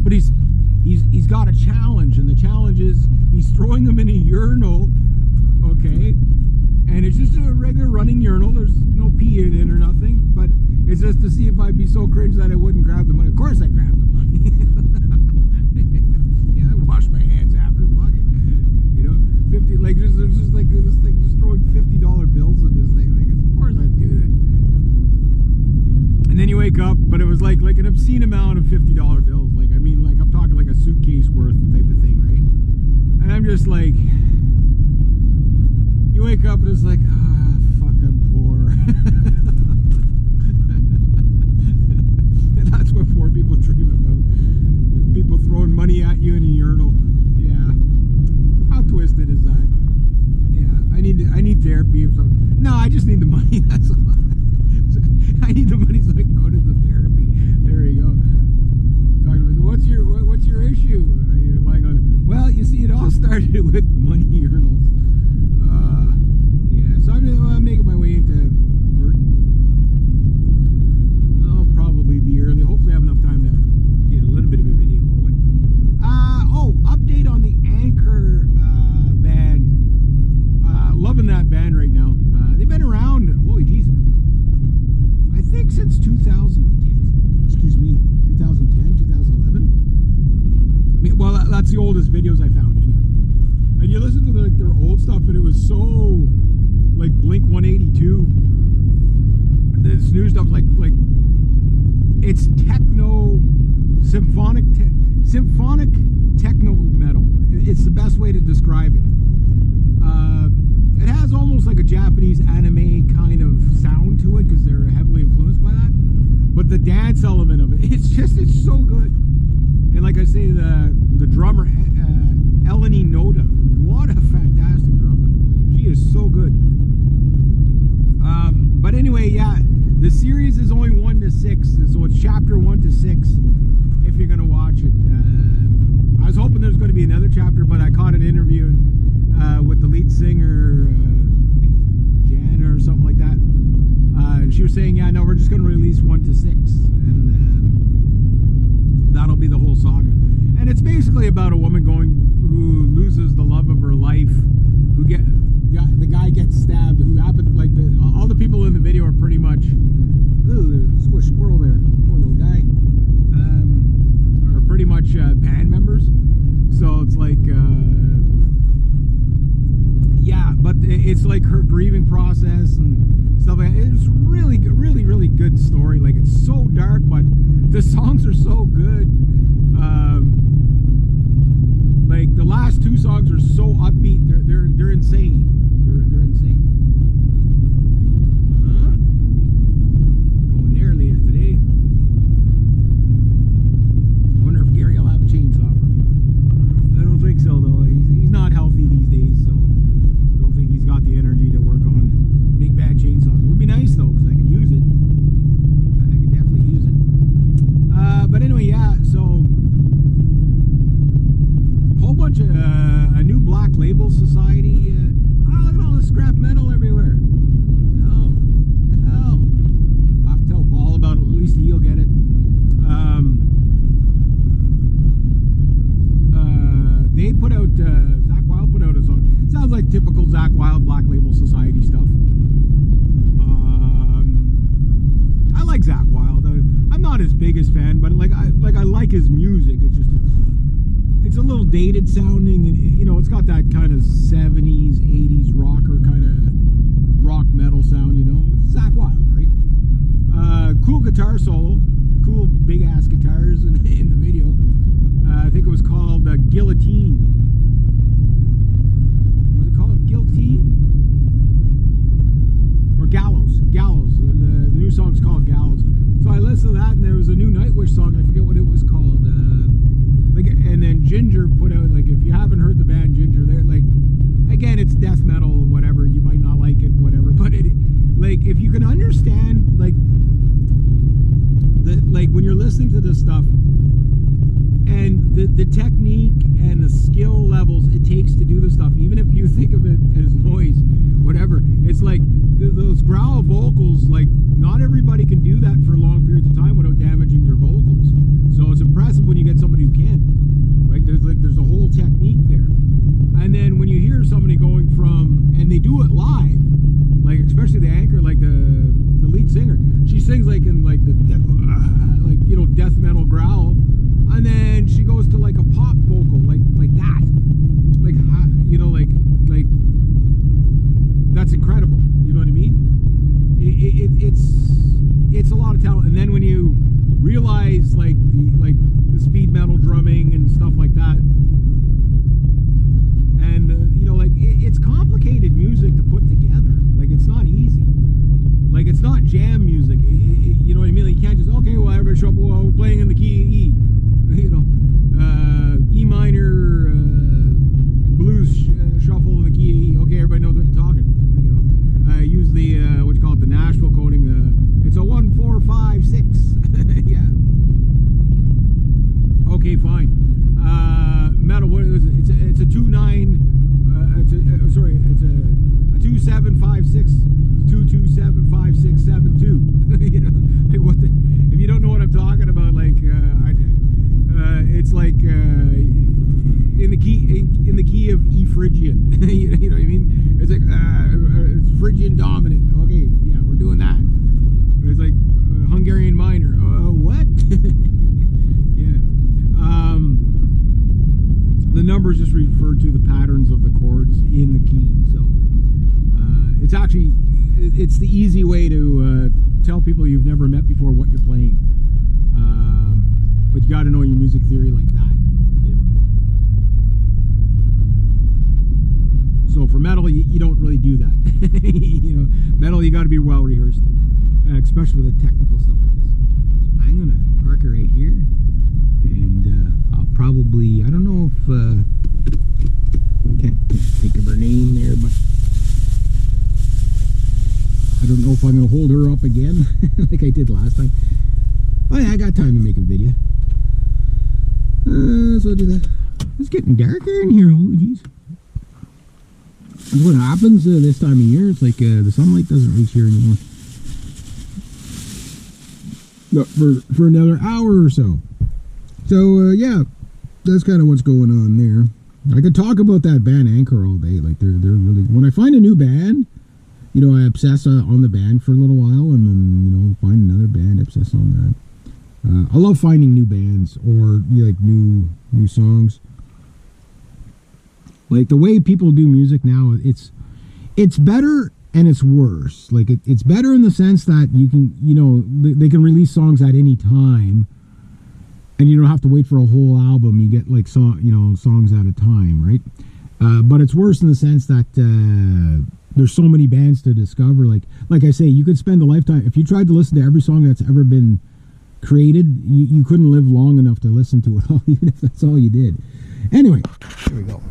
but he's got a challenge, and the challenge is he's throwing them in a urinal, okay, and it's just a regular running urinal. There's no pee in it or nothing, but it's just to see if I'd be so cringe that I wouldn't grab the money. Of course I grabbed the money. Yeah, I wash my hands after. Fuck it. You know, 50, like just like this thing, just throwing $50 bills in this thing. Like, of course I'd do that. And then you wake up, but it was like an obscene amount of $50 bills. Like, I mean, like I'm talking like a suitcase worth type of thing, right? And I'm just like, you wake up and it's like, ah, fuck, I'm poor. And that's what poor people dream about. People throwing money at you in a urinal. Yeah. How twisted is that? Yeah. I need therapy or something. No, I just need the money. That's all. I need the money so I can go to the therapy. There you go. Talking about what's your issue? You're like, well, you see, it all started with money urinals. Yeah. So I'm making my way into work. I'll probably be early. Hopefully, I have enough time to get a little bit of a video going. Update on the Anchor band. Loving that band right now. They've been around. Holy jeez. I think since 2010. Excuse me, 2010, 2011. I mean, well, that's the oldest videos I found anyway. And you listen to their old stuff, and it was so like Blink 182. This new stuff's like it's techno symphonic techno metal. It's the best way to describe it. It has almost like a Japanese anime kind of sound to it because they're heavily influenced by that. But the dance element of it, it's so good. And like I say, the drummer, Eleni Noda, what a fantastic drummer. She is so good. But anyway, yeah, the series is only 1 to 6, so it's chapter 1 to 6 if you're gonna watch it. I was hoping there's going to be another chapter, but I caught an interview with the lead singer, I think Jan or something like that. And she was saying, yeah, no, we're just going to release 1 to 6, and that'll be the whole saga. And it's basically about a woman who loses the love of her life, the guy gets stabbed, who happened, like all the people in the video are pretty much, ooh, there's a squirrel there, poor little guy, are pretty much band members. So it's like, yeah, but it's like her grieving process and stuff like that. It's really good story. Like, it's so dark, but the songs are so good. Like, the last 2 songs are so upbeat. They're insane. They're insane. Going there later today. I wonder if Gary will have a chainsaw for me. I don't think so, though. He's not healthy these days, so I don't think he's got the energy to work on big bad chainsaws. It would be nice, though, because I could use it. I could definitely use it. But anyway, yeah, so whole bunch of a new Black Label Society. Look at all the scrap metal everywhere. Oh, the hell! I'll have to tell Paul about it. At least he'll get it. They put out Zach Wild put out a song. Sounds like typical Zach Wild Black Label Society stuff. I like Zach Wild. I'm not his biggest fan, but I like his music. It's a little dated sounding, and you know, it's got that kind of 70s, 80s rocker kind of rock metal sound. You know, it's Zach Wild, right? Cool guitar solo, cool big ass guitars in the video. I think it was called Guillotine. Was it called Guillotine? Or Gallows? Gallows. The new song's called Gallows. So I listened to that, and there was a new Nightwish song. I forget what it was called. And then Ginger put out, like, if you haven't heard the band Ginger, they're like, again, it's death metal, whatever. You might not like it, whatever. But like, if you can understand, like when you're listening to this stuff, and the technique and the skill levels it takes to do the stuff, even if you think of it as noise, whatever, it's like those growl vocals, like, not everybody can do that for long periods of time without damaging their vocals. So it's impressive when you get somebody who can. do it live, like especially the anchor, like the lead singer, she sings like in like the like, you know, death metal growl, and then she goes to like a pop vocal, like that, like, you know, like that's incredible. You know what I mean? It's a lot of talent. And then when you realize like the speed metal drumming and stuff like that, and you know, like it's complicated music to put together. Like it's not easy. Like it's not jam music. You know what I mean? Like you can't just, okay, well, everybody show up. Well, we're playing in the key of E. You know, E minor blues shuffle in the key of E. Okay, everybody knows what you're talking. You know, use the what you call it, the Nashville coding. It's a 1, 4, 5, 6. Yeah. Okay, fine. Metal. What is it? It's a 2, 9. Sorry, it's a 2, 7, 5, 6. 2, 2, 7, 5, 6, 7, 2. You know, like what the, if you don't know what I'm talking about, like it's like in the key of E Phrygian. You know what I mean? It's like it's Phrygian dominant. Okay, yeah, we're doing that. It's like Hungarian minor. What? Yeah. The numbers just refer to the patterns of the chords in the key. So it's actually, it's the easy way to tell people you've never met before what you're playing. But you got to know your music theory like that. You know. So for metal, you don't really do that. You know, metal, you got to be well rehearsed, especially with the technical stuff like this. So I'm gonna park her right here, and I'll probably, I don't know if I can't think of her name there, but I don't know if I'm gonna hold her up again like I did last time. Oh yeah, I got time to make a video. So I'll do that. It's getting darker in here. Holy jeez. That's what happens this time of year. It's like the sunlight doesn't reach here anymore. But for another hour or so. So yeah, that's kind of what's going on there. I could talk about that band Anchor all day. Like they're really, when I find a new band, you know, I obsess on the band for a little while, and then, you know, find another band, obsess on that. I love finding new bands or like new songs. Like the way people do music now, it's better and it's worse. Like it's better in the sense that you can, you know, they can release songs at any time, and you don't have to wait for a whole album. You get like songs at a time, right? But it's worse in the sense that there's so many bands to discover. Like I say, you could spend a lifetime if you tried to listen to every song that's ever been created. You couldn't live long enough to listen to it all, even if that's all you did. Anyway, here we go.